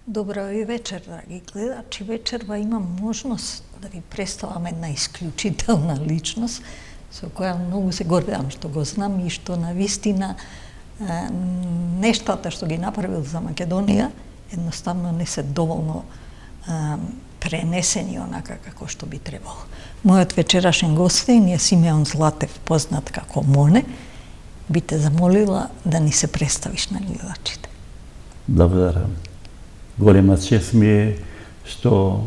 Добро и вечер, драги гледачи. Вечерва имам можност да ви представам една исклучителна личност со која многу се гордеам што го знам и што навистина нештата што ги направил за Македонија едноставно не се доволно пренесени онака како што би требало. Мојот вечерашен гостин е Симеон Златев, познат како Моне. Би те замолила да ни се представиш на гледачите. Благодарам. Голема чест ми е што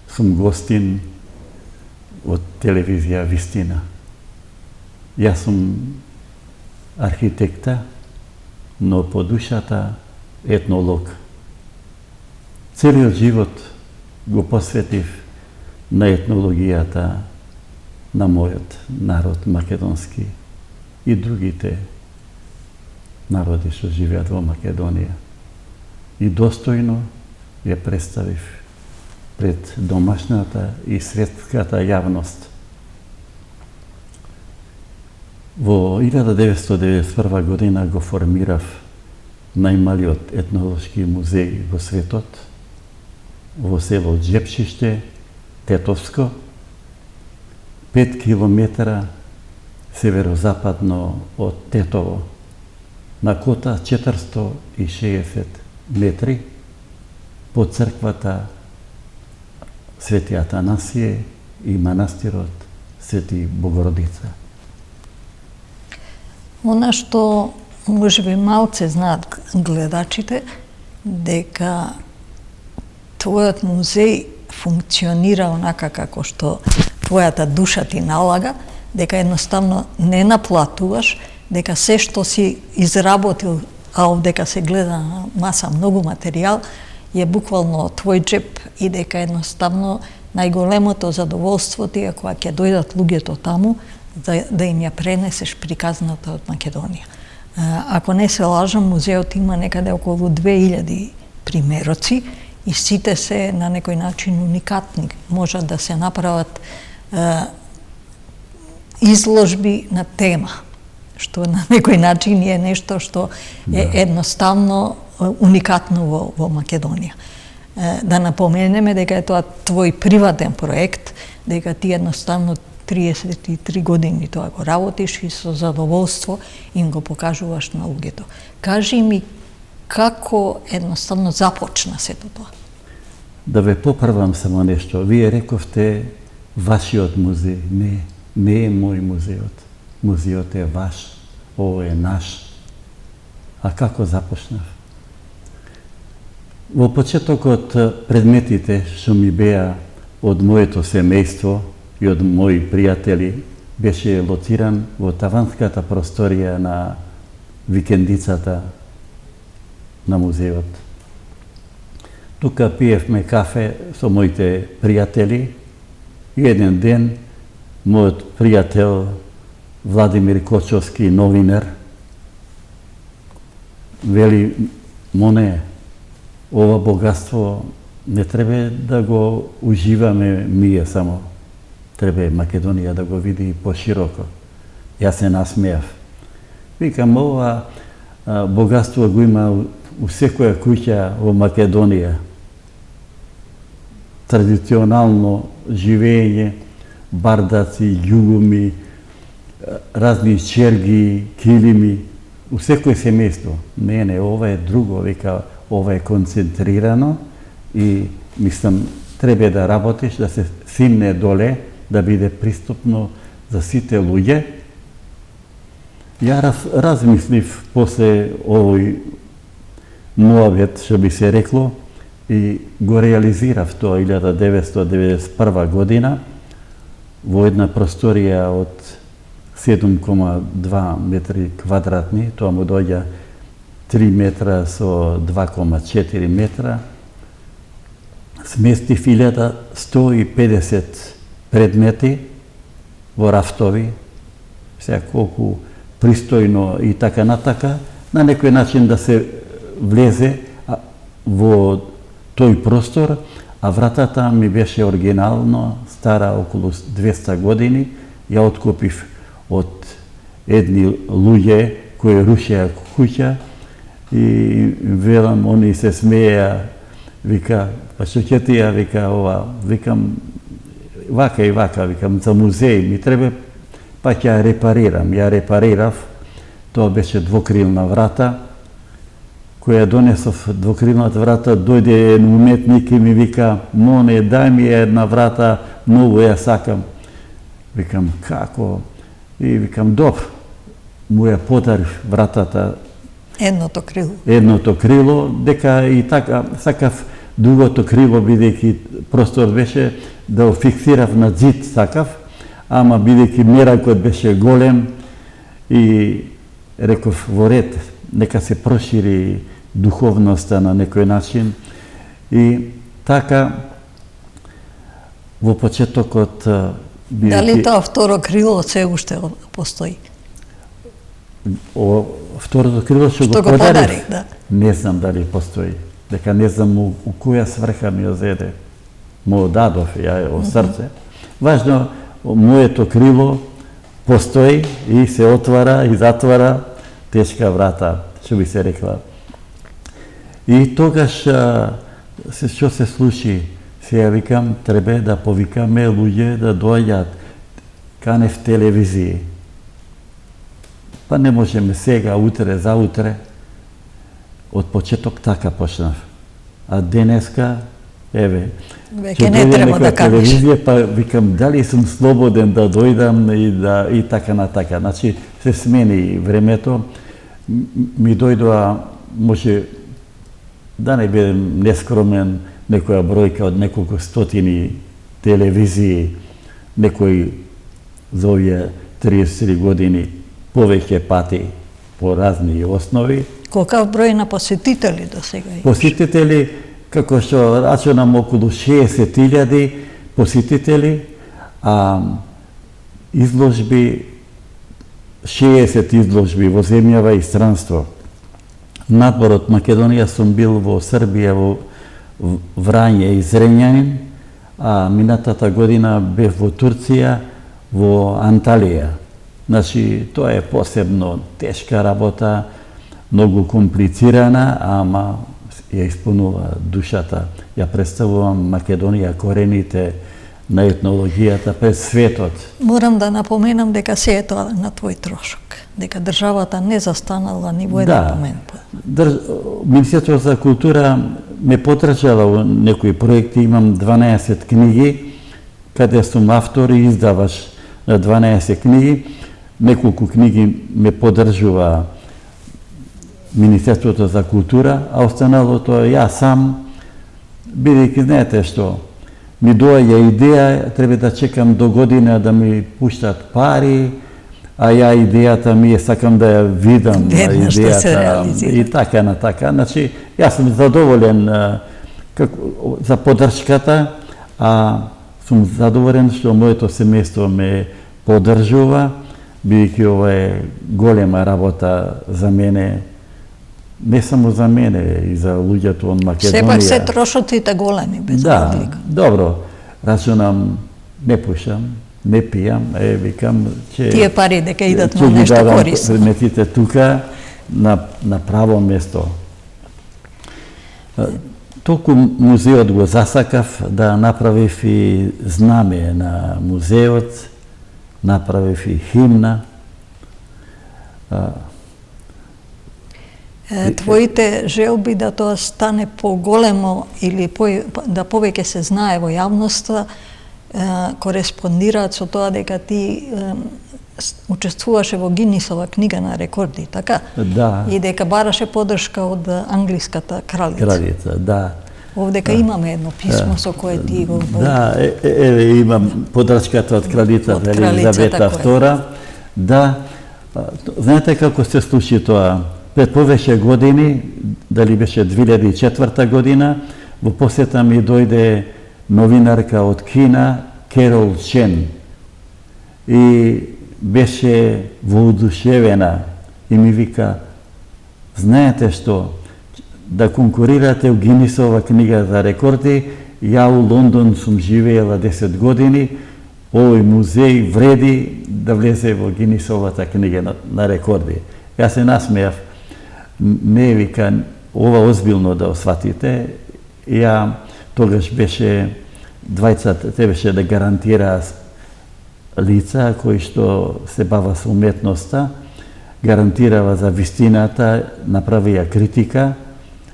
сум гостин од телевизија Вистина. Јас сум архитекта, но по душата етнолог. Целиот живот го посветив на етнологијата на мојот народ македонски и другите народи што живеат во Македонија. И достојно ја представив пред домашната и светската јавност. Во 1991 година го формирав најмалиот етнолошки музеј во светот, во село Джепшиште, Тетовско, 5 километра северозападно од Тетово, на кота 460 метри, по црквата Свети Атанасије и манастирот Свети Богородица. Она што можеби малце знаат гледачите, дека твојот музеј функционира онака како што твојата душа ти налага, дека едноставно не наплатуваш, дека се што си изработил, а овдека се гледа на маса многу материјал, е буквално твој джеп и дека едноставно најголемото задоволство ти е кога ќе дојдат луѓето таму да им ја пренесеш приказната од Македонија. Ако не се лажам, музеот има некаде околу 2000 примероци и сите се на некој начин уникатни. Можат да се направат изложби на тема, што на некој начин е нешто што е едноставно уникатно во Македонија. Да напоменеме дека е тоа твој приватен проект, дека ти едноставно 33 години тоа го работиш и со задоволство им го покажуваш на луѓето. Кажи ми како едноставно започна сето тоа? Да ве поправам само нешто. Вие рековте вашиот музеј. Не е мој музеот. Музеот е ваш. Ово е наш. А како започнав? Во почетокот предметите што ми беа од моето семејство и од мои пријатели беше лоциран во таванската просторија на викендицата на музеот. Тука пиевме кафе со моите пријатели и еден ден мојот пријател Владимир Кочовски, новинар, вели: Моне, ова богатство не треба да го уживаме ние само. Треба Македонија да го види пошироко. Јас се насмеав. Викам, ова богатство го има у секоја куќа во Македонија. Традиционално живење, бардаци, љугуми, разни черги, килими, у секој семејство. Не, ова е друго, века, ова е концентрирано и мислам, треба да работиш, да се симне доле, да биде пристапно за сите луѓе. Ја размислив после овој муавет, што би се рекло, и го реализирав тоа 1991 година во една просторија од 7,2 метри квадратни, тоа му доѓа 3 метра со 2,4 метра. Сместив 1150 предмети во рафтови, сега колку пристојно и така натака, на некој начин да се влезе во тој простор, а вратата ми беше оригинално, стара околу 200 години, ја откупив од едни луѓе кои рушеа куќа и велам, они се смееа, вика, па што ќе ти ја, вика, ова, викам, вака и вака, викам, за музеј ми треба, па ќе ја репарирам. Ја репарирав, тоа беше двокрилна врата, која донесов двокрилната врата, дојде еден уметник и ми вика, моне, дај ми една врата, многу ја сакам. Викам, како? И викам, добро, му ја подарив вратата. Едното крило, дека и така, сакав другото крило, бидејќи простор беше, да го фиксирав на зид, сакав, ама бидејќи меракот беше голем и реков во ред, нека се прошири духовноста на некој начин. И така, во почетокот... Дали тоа второ крило се уште постои? Второто крило што го подарив, да. Не знам дали постои. Дека не знам у која сврха ми ја зеде. Му дадов ја од срце. Важно, моето крило постои и се отвара и затвара тешка врата, што би се рекла. И тогаш што се случи? Сега викам, треба да повикаме луѓе да доаѓат. Канев телевизии. Па не можеме сега, утре, заутре. Од почеток така почнав. А денеска, еве, веќе не треба да канеш. Телевизија, па викам, дали сум слободен да дојдам и така на така. Значи, се смени времето. Ми дојдоа, може, да не бидем нескромен, некоја бројка од неколку стотини телевизии, некој за овие 33 години повеќе пати по разни основи. Колкав број на посетители до сега имаш? Посетители, како што рачунам, околу 60.000 посетители, а изложби, 60 изложби во земјава и странство. Надвор од Македонија сум бил во Србија, во Врање и Зрењанин, а минатата година бев во Турција, во Анталија. Значи, тоа е посебно тешка работа, многу комплицирана, ама ја исполнува душата. Ја представувам Македонија, корените на етнологијата пред светот. Морам да напоменам дека се е тоа на твој трошок, дека државата не застанала ни во еден момент. Министерството за култура ме потрачала во некои проекти, имам 12 книги, каде сум автор и издаваш на 12 книги. Неколку книги ме поддржува Министерството за култура, а останалото ја сам, бидејќи знаете што, ми доаѓа идеја, треба да чекам до година да ми пуштат пари, а ја идејата ми е сакам да ја видам идејата и така на така. Значи, јас сум задоволен за поддршката, а сум задоволен што моето семејство ме поддржува, бидејќи ова е голема работа за мене, не само за мене, и за луѓето од Македонија. Сепак се трошоците големи, без разлика. Добро, рачунам, не пушам, не пијам, викам, че... Тие пари дека идат во нешто корисно. Ќе ги метите тука, на право место. Толку музеот го засакав да направив и знаме на музеот, направив и химна. Твоите желби да тоа стане поголемо или да повеќе се знае во јавноста, кореспондираат со тоа дека ти учествуваше во Гинисова книга на рекорди, така? Да. И дека бараше поддршка од англиската кралица. Кралица, да. Овдека имаме едно писмо со кое ти го... Да, имам поддршката од кралицата Елизавета II. Да, знаете како се случи тоа? Пред повеќе години, дали беше 2004 година, во посета ми дојде новинарка од Кина, Керол Чен. И беше воодушевена и ми вика, знаете што, да конкурирате у Гинисова книга за рекорди, ја у Лондон сум живеела 10 години, овој музеј вреди да влезе во Гинисовата книга на рекорди. Јас се насмејав. Не вика ова озбилно да осватите. Ја тогаш беше двајцата требаше да гарантира лица кои што се бава со уметноста, гарантирава за вистината, направија критика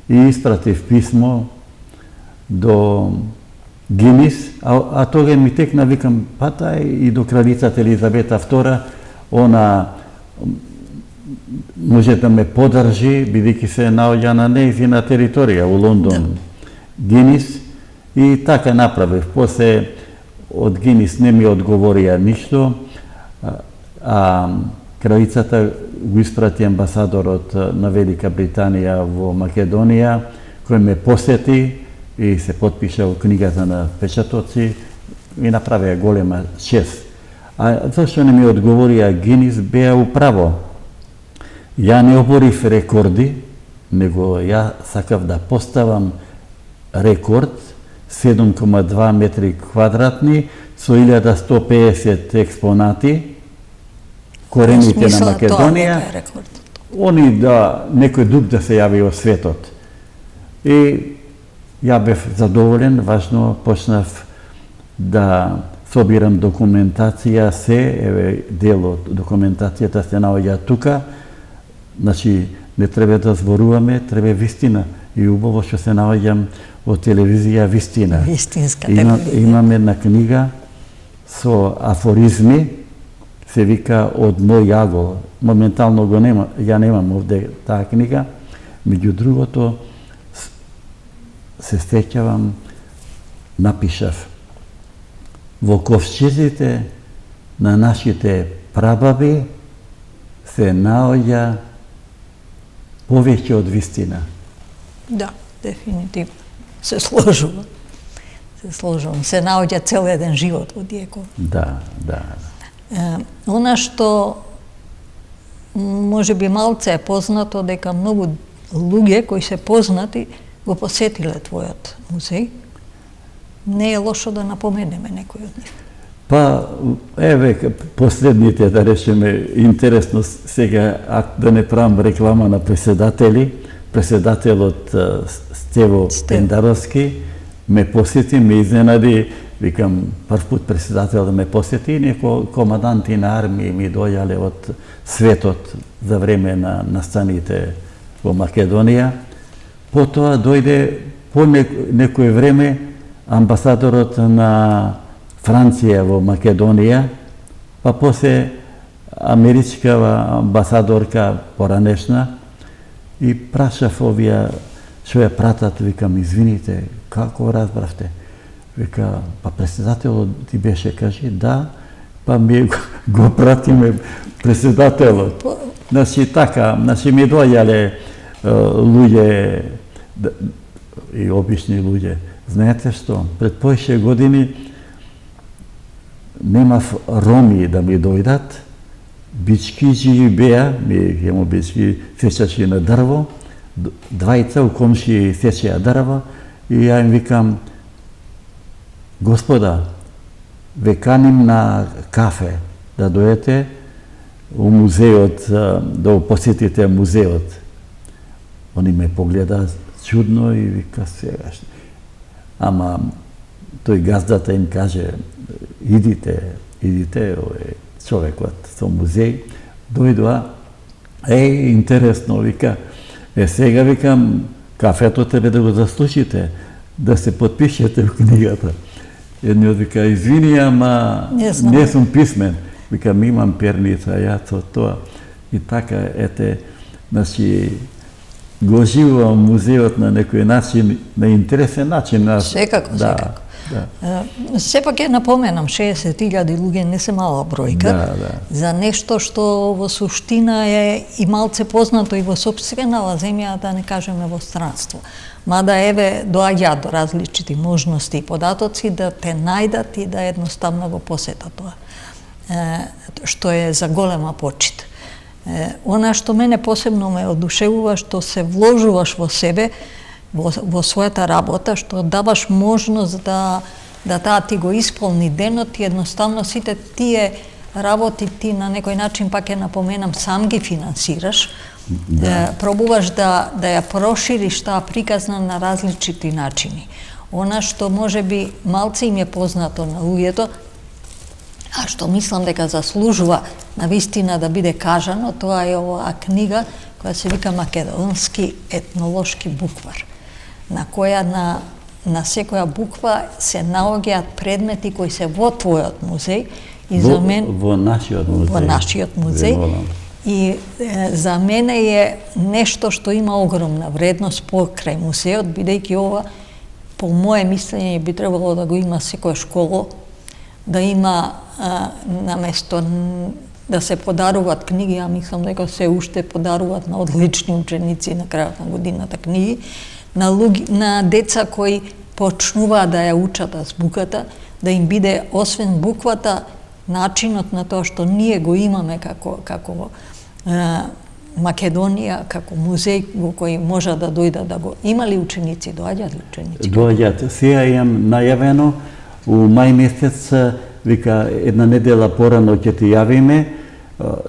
и испратив писмо до Гинис, а тога ми текна, викам, пата и до кралицата Елизавета II, она може да ме подржи, бидејќи се наоѓа на нејзина територија у Лондон, Гинис, и така направив. После од Гинис не ми одговорија ништо, а кралицата го испрати амбасадорот на Велика Британија во Македонија, кој ме посети и се потпиша во книгата на печатоци и направија голема чест. А зашто не ми одговорија Гинис, беа управо. Ја не оборив рекорди, него ја сакав да поставам рекорд 7,2 метри квадратни со 1150 експонати, корените на Македонија, они да некој друг да се јави во светот. И ја бев задоволен, важно почнав да собирам документација, еве дел од документацијата се наоѓа тука. Значи, не треба да зборуваме, треба вистина. И убаво што се наоѓам во телевизија вистина. Вистинска телевизија. Имам една книга со афоризми, се вика Од мој јагол. Моментално го нема, ја немам овде таа книга, меѓу другото се сеќавам, напишав: во ковчезите на нашите прабаби се наоѓа повеќе од вистина. Да, дефинитивно. Се сложува. Се наоѓа цел еден живот во диеко. Да. Она што може би малце е познато, дека многу луѓе кои се познати го посетиле твојот музеј. Не е лошо да напоменеме некој од нив. Па, еве, последните, да речеме, интересно сега, да не правам реклама на председателот Стево Пендаровски ме посети, ме изненади, викам, прв пут председател да ме посети, и неко команданти на армија ми дојале од светот за време на настаните во Македонија. Потоа дојде по некој време амбасадорот на Франција во Македонија, па после америчка амбасадорка поранешна, и прашав овие што ја пратат, викам, извините, како разбравте? Вика, па председателот ти беше, кажи, да, па ми го пратиме председателот. Значи така, ми дојале луѓе и обични луѓе. Знаете што, пред поише години немав роми да ми дојдат, бичкиџи беа, ми имamo бички сечачи на дрво, двајца у комши сечеа дрво, и ја им викам: господа, ве каним на кафе, да дојдете у музеот, да посетите музеот. Они ме погледа чудно и вика: сегаш. Ама тој газдата им каже: идите, овој човекот со музеј. Дојдоа, интересно, вика, сега, викам, кафето тебе да го заслушите, да се подпишете в книгата. Едниот вика: извини, ама не сум писмен. Викам: имам перница, ја со тоа. И така, значи, го живувам музеот на некој начин, на интересен начин. Секако. Сепак ја напоменам, 60.000 луѓе не се мала бројка, за нешто што во суштина е и малце познато и во сопственава земја, да не кажеме во странство. Мада еве доаѓа до различити можности и податоци да те најдат и да едноставно го посетат тоа, што е за голема почит. Она што мене посебно ме одушевува, што се вложуваш во себе, во својата работа, што даваш можност да таа ти го исполни денот, и едноставно сите тие работи ти на некој начин, пак ја напоменам, сам ги финансираш, пробуваш да ја прошириш таа приказна на различити начини. Она што може би малце им е познато на луѓето, а што мислам дека заслужува на вистина да биде кажано, тоа е оваа книга која се вика Македонски етнолошки буквар, на која на секоја буква се наоѓаат предмети кои се во твојот музеј и за мен во нашиот музеј. И за мене е нешто што има огромна вредност покрај музеот, бидејќи ова по мое мислење би требало да го има секоја школа, да има наместо да се подаруваат книги, ја мислам дека се уште подаруваат на одлични ученици на крајот на годината книги, на деца кои почнуваат да ја учат азбуката, да им биде освен буквата, начинот на тоа што ние го имаме како Македонија, како музеј во кој може да дојдат да го... Има ли ученици? Доаѓаат ли ученици? Доаѓаат. Сега имам најавено, у мај месец, вика, една недела порано ќе ти јавиме,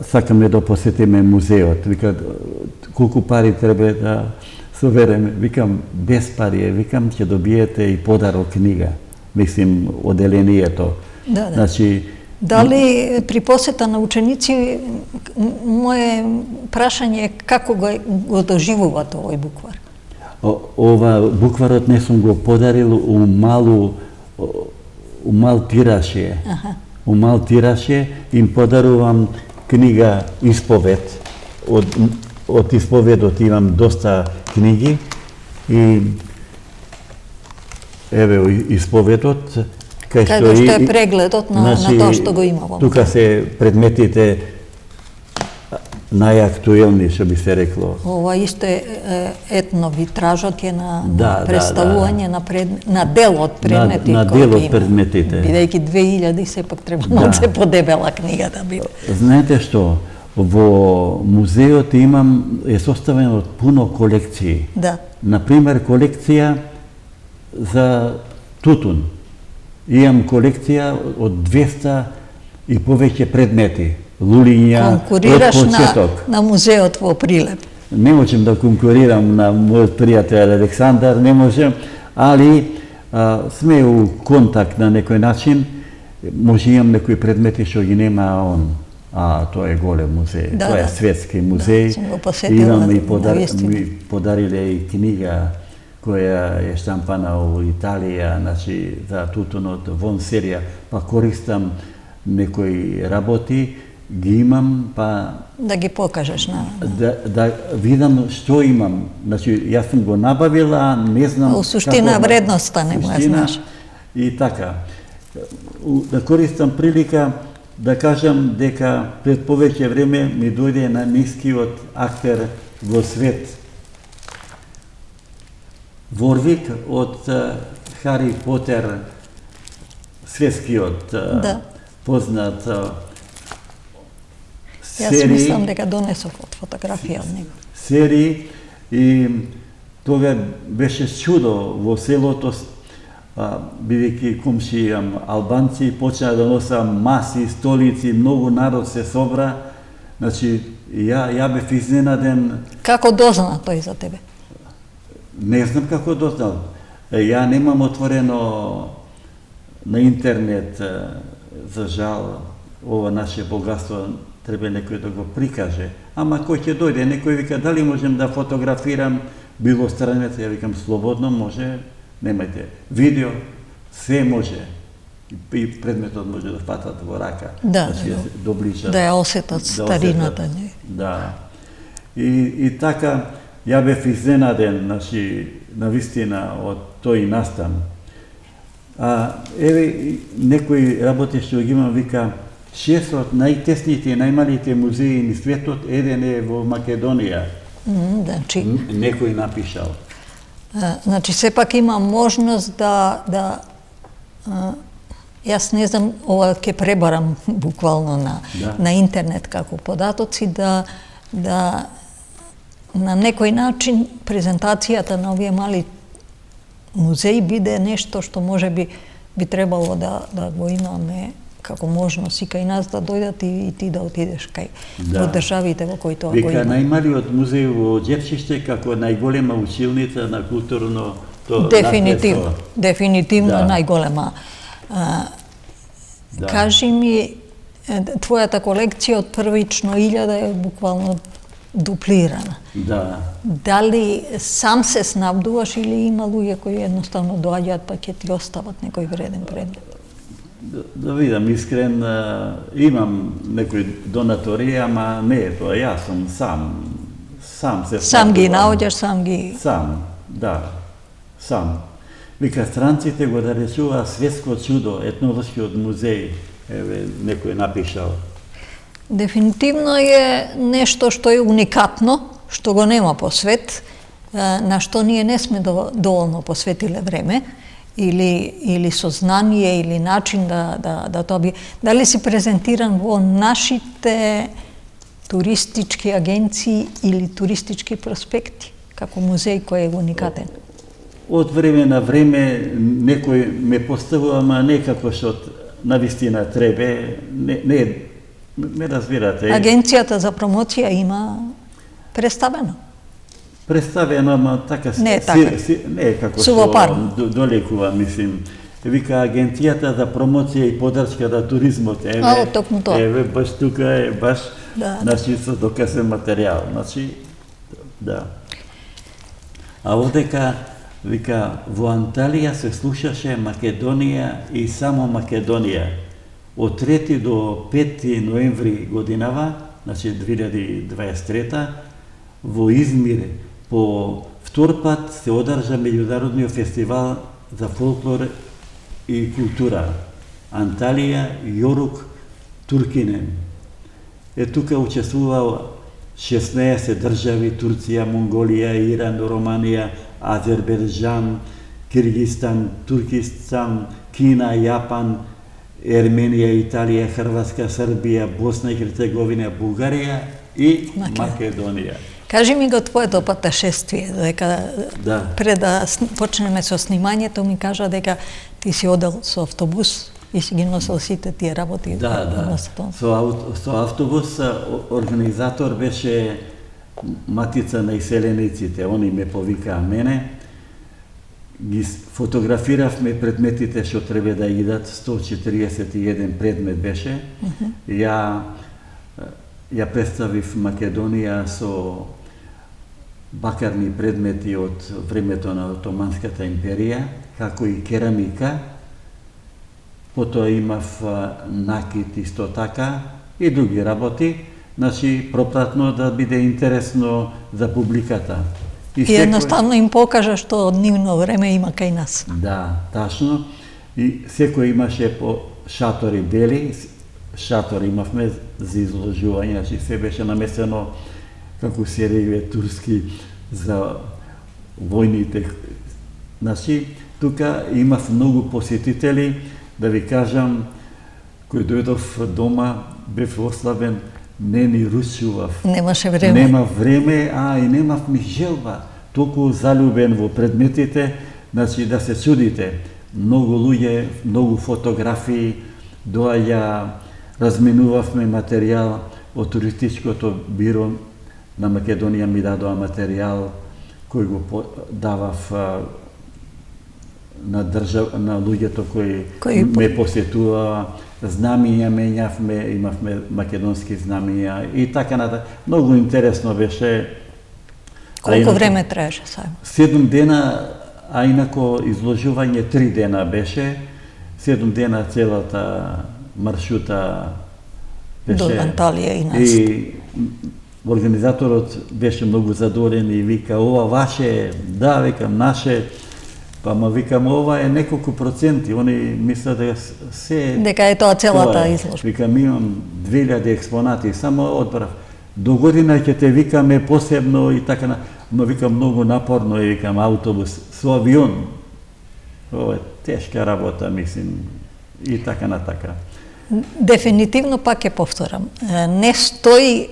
сакаме да посетиме музеот. Вика, колку пари треба да совереме? Викам, без пари, викам, ќе добиете и подарок книга. Мислим, оделението. Да. Значи, дали при посета на ученици, моje прашање е како го доживуваат овој буквар? Ова букварот не сум го подарил у мал тираж е. У мал тираж е, им подарувам книга Исповед. Од Исповедот имам доста книги и еве Исповедот, кај што е прегледот на тоа што го има во. Тука се предметите најактуелни, што би се рекло. Ова исто е етновитражот е на представување на дел од предмети на дел од предметите. Бидејќи 2000 сепак треба малце подебела книга да биде. Знаете што? Во музеот е составен од пуно колекции. Да. Например, колекција за тутун. Имам колекција од 200 и повеќе предмети. Лулиња, конкурираш на музеот во Прилеп. Не можем да конкурирам на мојот пријател Александар, не можем, али сме у контакт на некој начин. Може имам некои предмети што ги нема он. Тоа е голем музеј, тоа е светски музеј. Имам и подариле и книга која е штампана во Италија, значи за тутунот вон серија, па користам некои работи, ги имам, па да ги покажеш на да видам што имам. Значи јас сум го набавила, не знам во суштина вредноста не го знаеш. И така. Да користам прилика да кажам дека пред повеќе време ми дојде најнискиот актер во свет, Ворвик од Хари Потер, светскиот познат серии. Јас мислам дека донесов од фотографија од него. Серии и тога беше чудо во селото, бидејќи комши албанци, почна да носам маси, столици, многу народ се собра. Значи, ја бев изненаден. Како дозна тој за тебе? Не знам како дознал. Ја немам отворено на интернет, за жал, ова наше богатство треба некој да го прикаже. Ама кој ќе дојде, некој вика дали можем да фотографирам било страница, ја викам слободно може, немајте. Видео, се може. И предметот може да фатат во рака. Да, да ја осетат старината. Да. И така, ја бев изненаден, значи, навистина од тој настан. Еве, некои работи што ги имам, вика, 6 од најтесните и најмалите музеи на светот, еден е во Македонија. Значи, некој напишал. Значи, сепак има можност да јас не знам, ова ќе пребарам буквално на интернет како податоци, да на некој начин презентацијата на овие мали музеи биде нешто што може би требало да го имаме како можност и кај нас да дојдат и ти да отидеш кај во државите во кои тоа го Вика има. најмалиот музеј во Џепчиште како најголема училница на културно Дефинитивно, дефинитивно најголема. Кажи ми, твојата колекција од првично 1000 е буквално дуплирана. Да. Дали сам се снабдуваш или има луѓе кои едноставно доаѓаат па ќе ти остават некој вреден предмет? Да видам, искрен, имам некои донатори, ама не е тоа, јас сум сам се Сам ги наоѓаш, сам ги... Сам, да, сам. Вика, странците го наречува светско чудо, етнолошкиот музеј, еве, некој напишал. Дефинитивно е нешто што е уникатно, што го нема по свет, на што ние не сме доволно посветиле време, или сознание, или начин да тоа би... Дали си презентиран во нашите туристички агенции или туристички проспекти, како музеј кој е уникатен? Од време на време некој ме поставува, ама не како што навистина требе, не разбирате. Агенцијата за промоција има представено. Представено, ама така не е така. Не е како Сувопарно. што долекува, мислим. Вика Агенцијата за промоција и поддршка на туризмот. Еве, токму тоа. Еве, баш тука е, баш, значи, со доказен материјал. Значи, да. А овдека, вика, во Анталија се слушаше Македонија и само Македонија. Од 3 до 5 ноември годинава, значи 2023, во Измир, по втор пат се одржа меѓународниот фестивал за фолклор и култура. Анталија, Јорук, Туркинен. Тука учествува 16 држави, Турција, Монголија, Иран, Романија, Азербејџан, Киргизстан, Туркистан, Кина, Јапан, Ерменија, Италија, Хрватска, Србија, Босна и Херцеговина, Бугарија и Македонија. Кажи ми го твоето патешествие, дека пред да почнеме со снимањето ми кажа дека ти си одел со автобус и си ги носил сите тие работи. Да. Со автобус организатор беше Матица на иселениците. Они ме повикаа мене. Ги фотографиравме предметите што треба да идат, 141 предмет беше. Ја представив Македонија со бакарни предмети од времето на Отоманската империја, како и керамика. Потоа имав накит исто така и други работи. Значи, пропратно да биде интересно за публиката. И едноставно им покажа што од нивно време има кај нас. Да, тачно. И секој имаше по шатори бели, шатори имавме за изложување, значи се беше намесено, како се реве турски, за војните. Значи, тука имав многу посетители, да ви кажам, кој дојдов дома, бев ослабен, не ни ручував. Немаше време. Нема време, и немав ми желба. Толку залюбен во предметите, значи да се чудите. Многу луѓе, многу фотографии, доаѓа, разменувавме материјал од туристичкото биро на Македонија ми дадоа материјал кој го давав на луѓето кои ме посетуваа. Знамија менјавме, имавме македонски знамија и така натаму. Многу интересно беше. Колку време траеше сајмот? 7 дена, а инако изложување 3 дена беше. 7 дена целата маршрута беше. До Анталија и нас. И организаторот беше многу задоволен и вика, ова ваше, да, викам, наше. Па ма викам, ова е неколку проценти, они мислат дека се... Дека е тоа целата изложба. Викам, имам 2000 експонати, само одбрав. До година ќе те викаме посебно и така, но викам, многу напорно е, викам, автобус со авион. Ова е тешка работа, мислим, и така на така. Дефинитивно пак ќе повторам. Не стои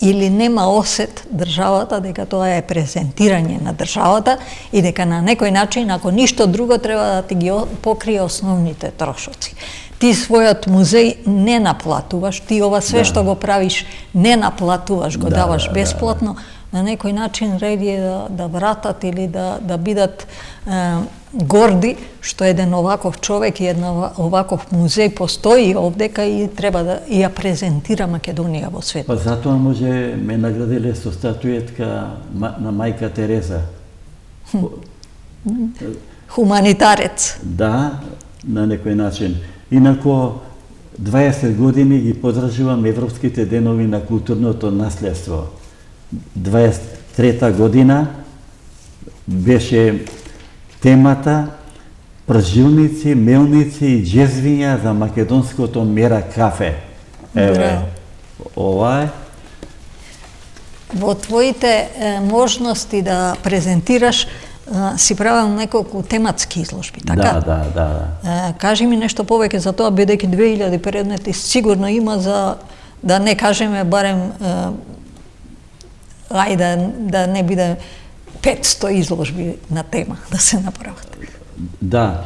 или нема осет државата дека тоа е презентирање на државата и дека на некој начин, ако ништо друго, треба да ти ги покрие основните трошоци. Ти својот музеј не наплатуваш, ти ова све што го правиш не наплатуваш, го даваш бесплатно, на некој начин ред е да вратат или да бидат горди што еден оваков човек и една оваков музеј постои овдека и треба да ја презентира Македонија во светот. Па затоа може ме наградиле со статуетка на мајка Тереза. Хуманитарец. Да, на некој начин. Инако 20 години ги подржувам Европските денови на културното наследство. 23-та година беше темата пржилници, мелници и джезвиња за македонското Мера кафе. Еве, ова е. Во твоите можности да презентираш си правил неколку тематски изложби, така? Да. Кажи ми нешто повеќе за тоа, бидејќи 2000 предмети сигурно има за, да не кажеме барем, ајде да не биде 500 изложби на тема да се направат. Да,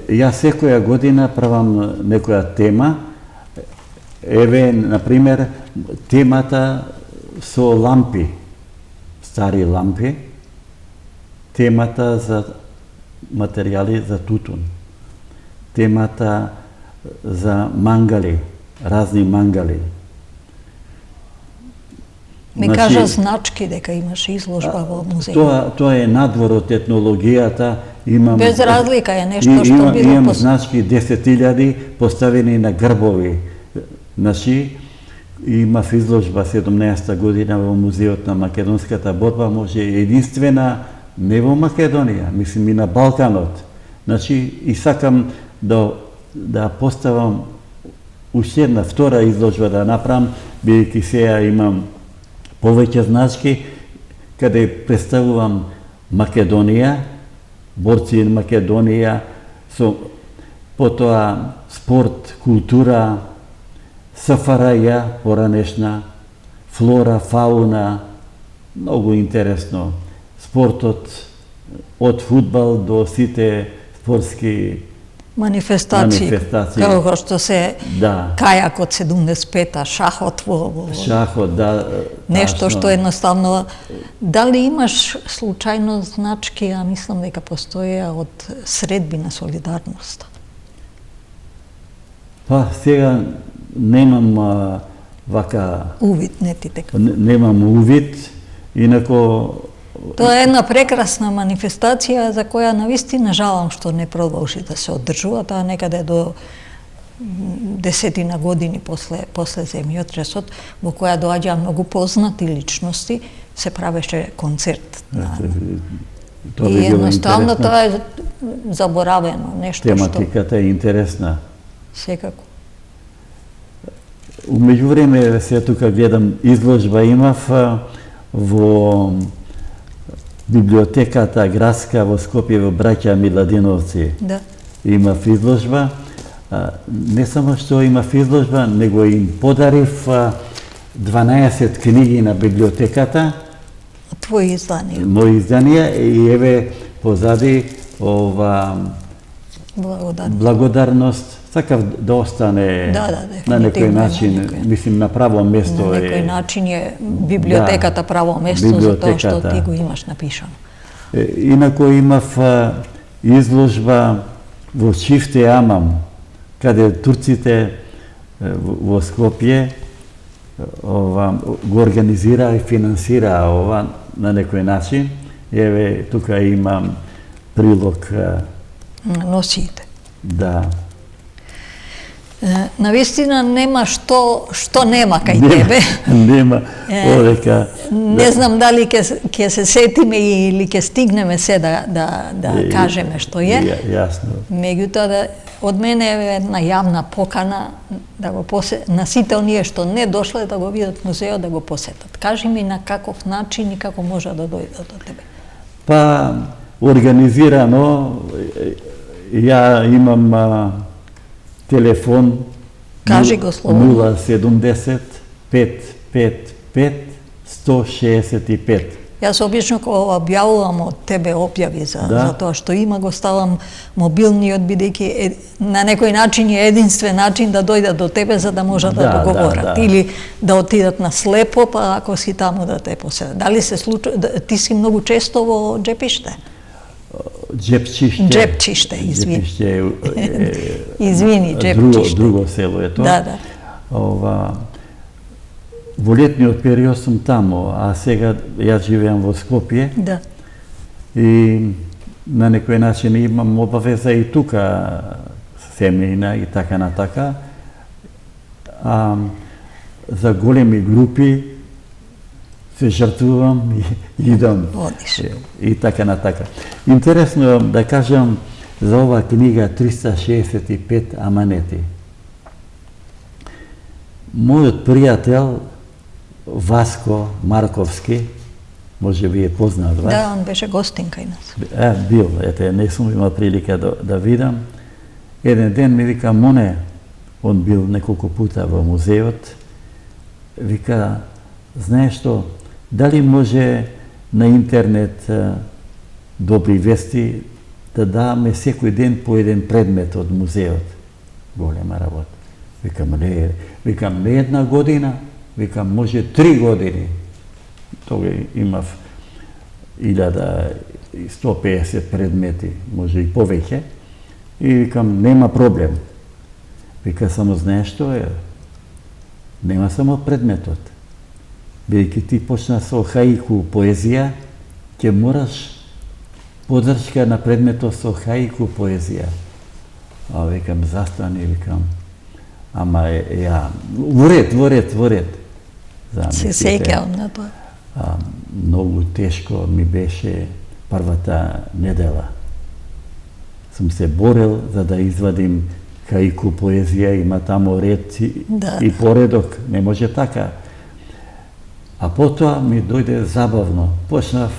јас секоја година правам некоја тема. Еве, например, темата со лампи, стари лампи, темата за материјали за тутун, темата за мангали, разни мангали. Ми кажа значки дека имаш изложба во музејот. Тоа е надвор од етнологијата. Без разлика е нешто што било имам значки 10.000 поставени на грбови. Значи, имав изложба 17-та година во Музеот на македонската борба, може единствена не во Македонија, мислим и на Балканот. Значи, и сакам да поставам уште една втора изложба да направам, бидејќи сега имам повеќе значки, каде представувам Македонија, борци на Македонија, со потоа спорт, култура, СФРЈ поранешна, флора, фауна, многу интересно. Спортот од фудбал до сите спортски манифестации. Како што се кајакот 75-та, шахот во шахот, да. Нешто што едноставно, дали имаш случајно значки, а мислам дека постоја од средби на солидарност? Па сега немам вака увид, не ти дека. Немам увид, инако тоа е една прекрасна манифестација за која навистина жалам што не продолжи да се одржува, таа некаде до 10 години после земјотресот, во која доаѓа многу познати личности, се правеше концерт. И едноставно тоа е заборавено, нешто што... Тематиката е интересна. Секако. Умеѓу време, се тука гледам, изложба имав во библиотеката градска во Скопје во Браќа Миладиновци. Да. Имав изложба. Не само што имав изложба, него им подарив 12 книги на библиотеката. Твои изданија. Мои изданија и еве позади ова благодарност. Сакав да остане на некој начин, мислим, на право место. На некој начин е библиотеката право место за тоа што ти го имаш напишано. Инако имав изложба во Чифте Амам, каде турците во Скопје го организираа и финансираа ова на некој начин. Еве, тука имам прилог. Носиите. Да. Навистина нема што нема кај тебе. Нема, одека. Не знам дали ќе се сетиме или ќе стигнеме се да кажеме што е. Јасно. Меѓутоа, од мене е една јавна покана да го на сите оние што не дошле да го видат музеот, да го посетат. Кажи ми на каков начин и како може да дојдат до тебе. Па, организирано, ја имам телефон. Кажи го слово. 070 55 165. Јас обично кога објавувам од тебе објави за тоа што има, го ставам мобилниот, бидејќи на некој начин е единствен начин да дојдат до тебе за да можат да договорат. Или да отидат на слепо, па ако си таму да те поседат. Дали се случува, ти си многу често во Џепиште? Џепчиште, извини. Извини, Џепчиште. Друго село е тоа. Да. Во летниот период сум таму, а сега јас живеам во Скопје. Да. И на некој начин имам обавеза и тука семејна и така натака. За големи групи се жртвувам и идам. И така натака. Интересно да кажам за ова книга 365 аманети. Мојот пријател Васко Марковски, може би е познат вас. Да, он беше гостин кај нас. Бил, не сум имал прилика да видам. Еден ден ми вика, Моне, он бил неколку пута во музеот, вика, знаеш што, дали може на интернет добри вести да даваме секој ден по еден предмет од музеот? Голема работа. Викам, не една година, викам, може 3 години. Тога имав 1150 предмети, може и повеќе. И викам, нема проблем. Вика, само знаеш што е? Нема само предметот. Бидејќи ти почна со хаику поезија, ќе мораш подршка на предметот со хаику поезија. Викам, застани, викам, ама во ред. Се сеќавам на тоа. Многу тешко ми беше првата недела. Сум се борел за да извадим хаику поезија, има таму ред и поредок, не може така. А потоа ми дојде забавно. Почнав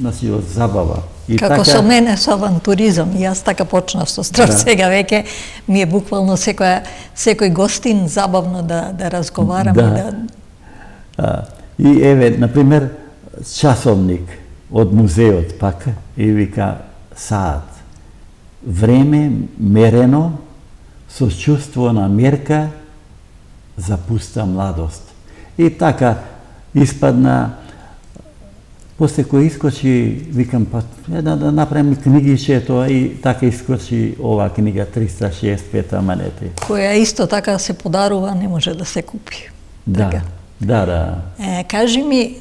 од забава. Како со мене со авантуризам, јас така почнав со страв, сега веќе ми е буквално секој гостин забавно да разговарам и да... И еве, например, часовник од музеот пак и вика саат. Време мерено со чувство на мерка за пуста младост. И така испадна. После кој искочи, викам, па да направим книгише тоа и така искочи ова книга 365 аманети. Која исто така се подарува, не може да се купи. Да. Кажи ми,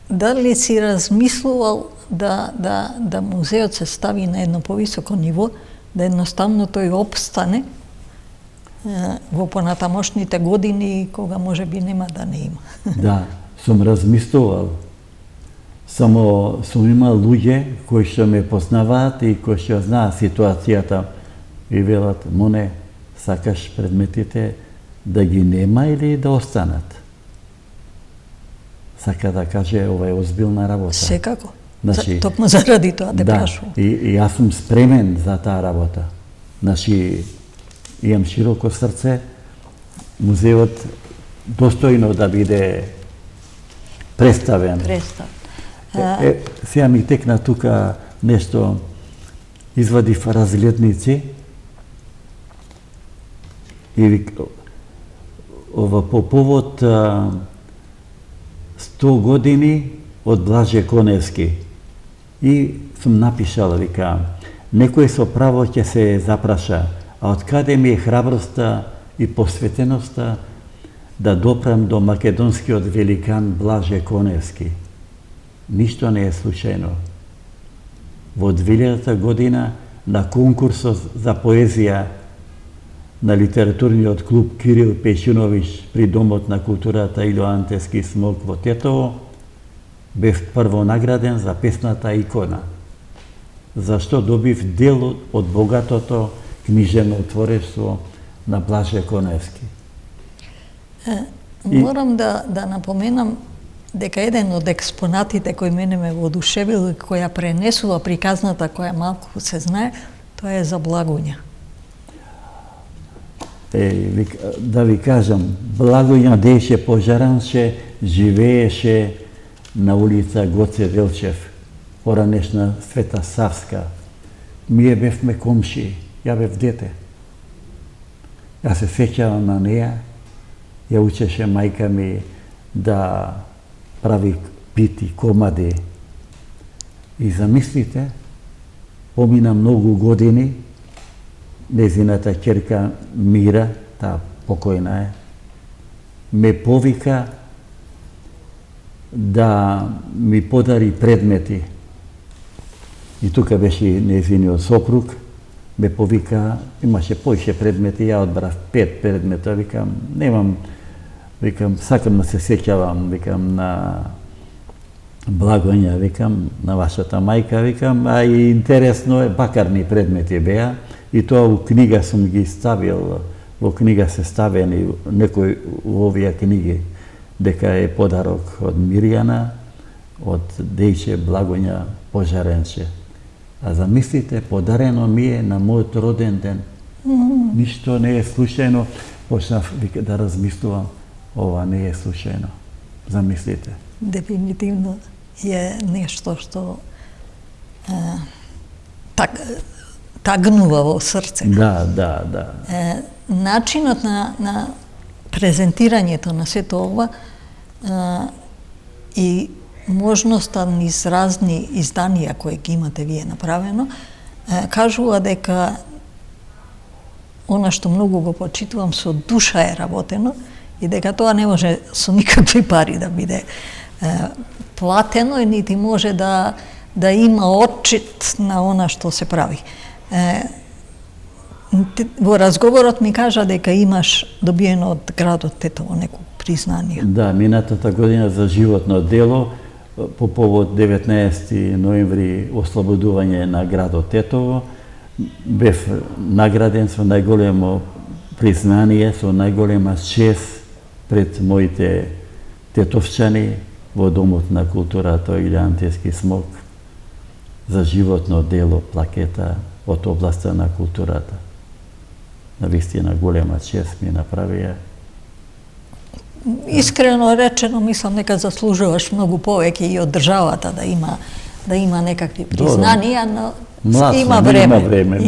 дали си размислувал да музеот се стави на едно повисоко ниво, да едноставно тој опстане во понатамошните години, кога може би нема да не има? Да, сум размислувал. Само сум имал луѓе кои што ме познаваат и кои што знаат ситуацијата и велат, Моне, сакаш предметите да ги нема или да останат? Сака да каже, ова е озбилна работа. Секако. Токму заради тоа те прашувам. И јас сум спремен за таа работа. Имам широко срце, музеот достојно да биде представен. Сега ми текна тука нешто, извадив разгледници и ова по повод 100 години од Блаже Коневски. И сум напишал, вика, некој со право ќе се запраша, а од каде ми е храброста и посветеноста да допрам до македонскиот великан Блаже Коневски? Ништо не е случајно. Во 2000 година на конкурсот за поезија на литературниот клуб Кирил Пејчуновиќ при Домот на културата Илјо Антески Смолк во Тетово, бев прво награден за песната Икона, зашто добив дел од богатото книжевно творештво на Блаже Коневски. Морам да напоменам дека еден од експонатите кој мене ме воодушевил и која пренесува приказната која малку се знае, тоа е за Благуња. Да ви кажам, Благојна Дејче Пожаранче живееше на улица Гоце Делчев, поранешна Света Савска. Ние бевме комши, ја бев дете. Ја се сеќавам на неја, ја учеше мајка ми да прави пити, комади. И замислите, помина многу години, незината ќерка Мира, таа покојна е, ме повика да ми подари предмети. И тука беше незиниот сопруг, ме повика, имаше поише предмети, ја одбрав 5 предмета, викам, сакам да се сеќавам, викам, на Благоња, викам, на вашата мајка, викам, а и интересно е, бакарни предмети беа, и тоа у книга сум ги ставил, во книга се ставени некои овие книги, дека е подарок од Мирјана, од Дејче Благоња Пожаренче. А замислите, подарено ми е на мојот роден ден. Ништо не е случајно, почнав да размислувам, ова не е случајно. Замислите. Дефинитивно е нешто што тагнува во срце. Да. Начинот на презентирањето на сето ова и можноста низ разни изданија кои ги имате вие направено, кажува дека она што многу го почитувам, со душа е работено и дека тоа не може со никакви пари да биде платено и нити може да има отчит на она што се прави. Во разговорот ми кажа дека имаш добиено од градот Тетово некој признание. Да, минатата година за животно дело по повод 19 ноември ослободување на градот Тетово бев награден со најголемо признание, со најголема чест пред моите тетовчани во Домот на културата Илјан Тески Смок за животно дело плакета од областа на културата. Навистина голема чест ми направија. Искрено речено, мислам дека заслужуваш многу повеќе и од државата да има некакви признанија, но има време.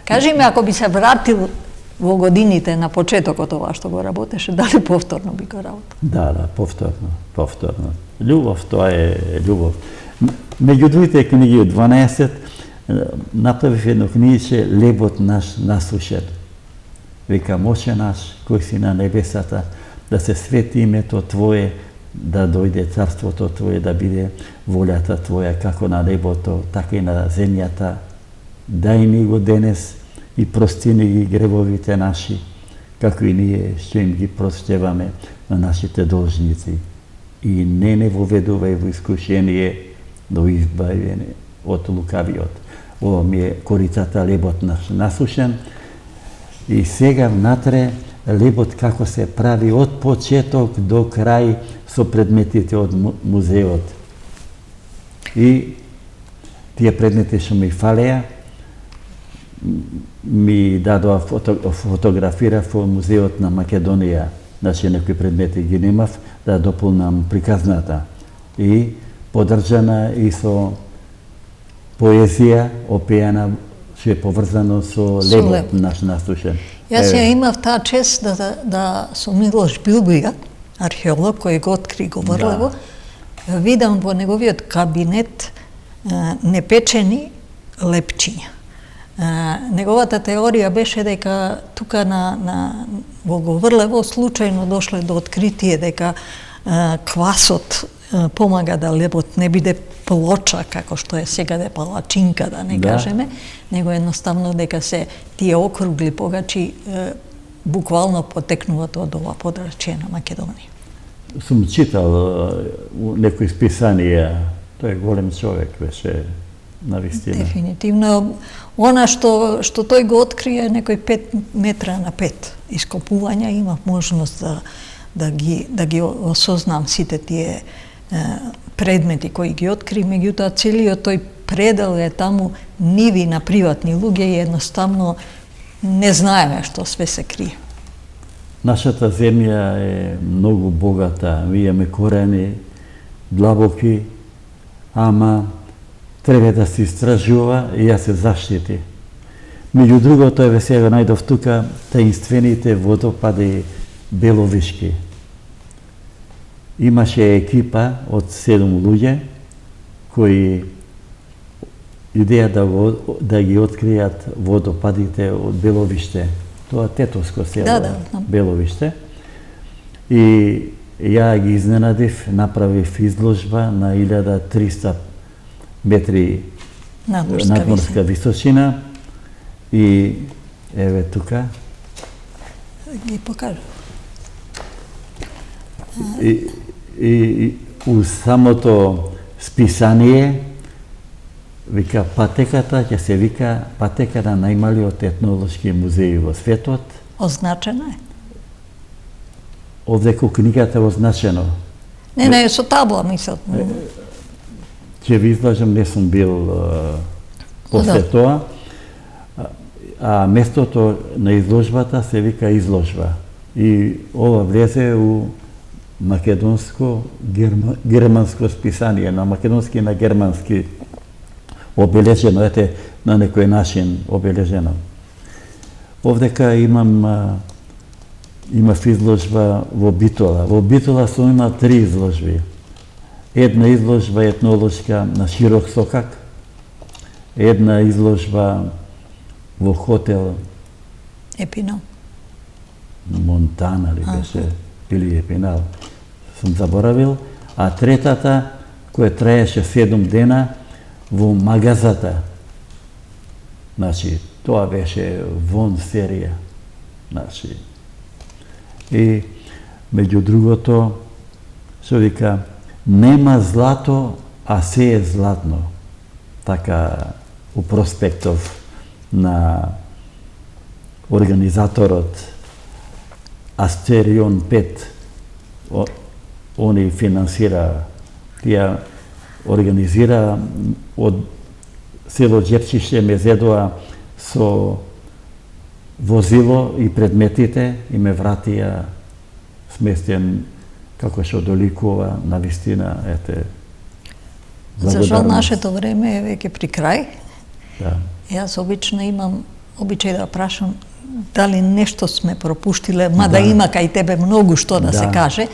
Кажи ми, ако би се вратил во годините на почетокот ова што го работеше, дали повторно би го работел? Да, повторно. Љубов, тоа е љубов. Меѓу двете книги, 12, направив едно книгиче Лебот наш насушен. Викам, Оче наш, кој си на небесата, да се свети името Твое, да дојде царството Твое, да биде волјата Твоја, како на небото, така и на земјата. Дај ни го денес и прости ни ги гревовите наши, како и ние што им ги простеваме на нашите должници. И не воведувај во искушение, но избави од лукавиот. Ова ми е корицата Лебот наш насушен. И сега внатре лебот како се прави од почеток до крај со предметите од музеот. И тие предмети што ми фалеа, ми дадоа фотографирав во музеот на Македонија. Значи, некои предмети ги немав, да дополнам приказната. И подржана и со поезија, опеана, што е поврзано со Лебот наш насушен. Јас ја имав таа чест да со Милош Билбига, археолог кој го откри Говорлево, видам во неговиот кабинет непечени лепчиња. Неговата теорија беше дека тука во Говорлево случајно дошле до откритие дека квасот помага да лебот не биде плоча, како што е сега да е палачинка, да не кажеме, него едноставно дека се тие округли погачи буквално потекнуваат од ова подрачје на Македонија. Сум читал некои списанија, тој голем човек беше навистина. Дефинитивно, она што тој го открие некои 5 метра на 5 ископувања, имав можност да ги осознам сите тие предмети кои ги откри, меѓутоа целиот тој предел е таму ниви на приватни луѓе и едноставно не знаеме што све се крие. Нашата земја е многу богата, ми имаме корени длабоки, ама треба да се истражува и ја се заштити. Меѓу другото, еве сега најдов тука таинствените водопади Беловишки. Имаше екипа од 7 луѓе кои идеја да ги откријат водопадите од Беловиште. Тоа тетовско село, Беловиште. И ја ги изненадив, направив изложба на 1300 метри надморска височина и еве тука. Ги покажа. И у самото списание вика патеката, ќе се вика патека на најмалиот етнолошки музеј во светот. Означено е? Овде ко книгата е означено. Не, со табла, мислам. Ќе ви излажам, не сум бил после тоа. А местото на изложбата се вика изложба. И ова влезе у македонско, германско списание, на македонски и на германски обележено, ете, на некој начин обележено. Овдека имав изложба во Битола. Во Битола сум имал 3 изложби. Една изложба етнолошка на широк сокак, една изложба во хотел Епинал. Монтана ли беше, или Епинал, сум заборавил, а третата, која траеше 7 дена, во магазата. Значи, тоа беше вон серија. Значи, и меѓу другото, што вика, нема злато, а се е златно. Така, у проспектов на организаторот Астерион 5, они финансира, тие организира од село Џепчище ме зедоа со возило и предметите и ме вратија сместен како што доликува на вистина, ете. За жал нашето време е веќе при крај. Да. Јас обично имам обичај да прашам дали нешто сме пропуштиле, мада има кај тебе многу што да се каже,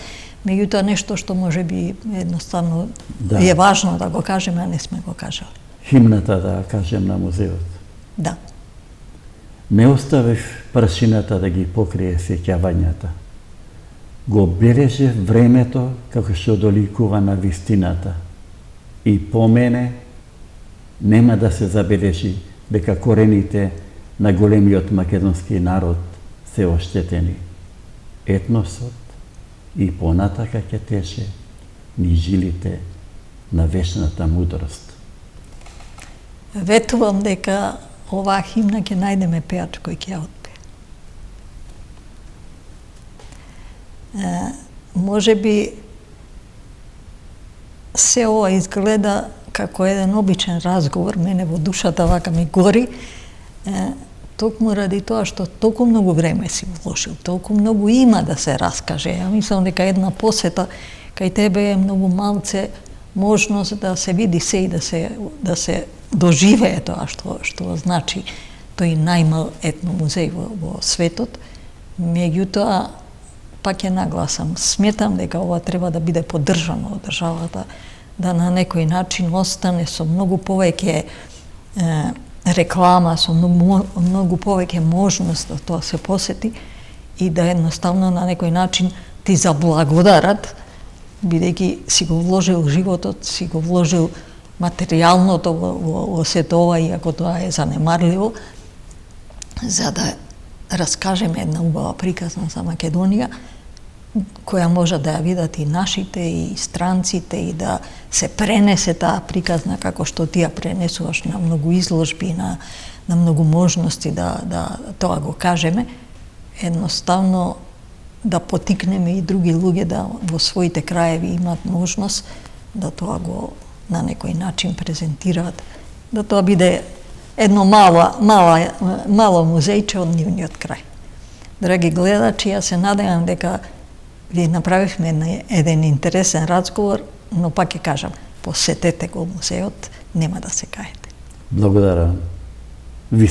меѓутоа нешто што може би едноставно е важно да го кажеме, а не сме го кажали. Химната да кажем на музеот. Да. Не оставив прашината да ги покрие сеќавањата. Го бележи времето како што доликува на вистината. И по мене нема да се забележи дека корените на големиот македонски народ се оштетени. Етносот и понатака ќе теше низ жилите на вечната мудрост. Ветувам дека оваа химна ќе најдеме пеач кој ќе ја отпее. Може би се ова изгледа како еден обичен разговор, мене во душата вака ми гори, токму ради тоа што толку многу време си вложил, толку многу има да се раскаже. Ја мислам дека една посета кај тебе е многу малце можност да се види се и да се доживее тоа што значи тој најмал етномузеј во светот. Меѓутоа, пак ќе нагласам, сметам дека ова треба да биде поддржано од државата, да на некој начин остане со многу повеќе реклама, со многу повеќе можност да тоа се посети и да едноставно на некој начин ти заблагодарат, бидејќи си го вложил животот, си го вложил материјалното во сето ова, иако тоа е занемарливо, за да раскажеме една убава приказна за Македонија, која може да ја видат и нашите, и странците, и да се пренесе таа приказна како што ти ја пренесуваш на многу изложби, на многу можности да тоа го кажеме, едноставно да потикнеме и други луѓе да во своите краеви имат можност да тоа го на некој начин презентираат, да тоа биде едно мало музејче од нивниот крај. Драги гледачи, јас се надевам дека ви направивме еден интересен разговор, но пак ќе кажам, посетете го музеот, нема да се каете. Благодарам. Ви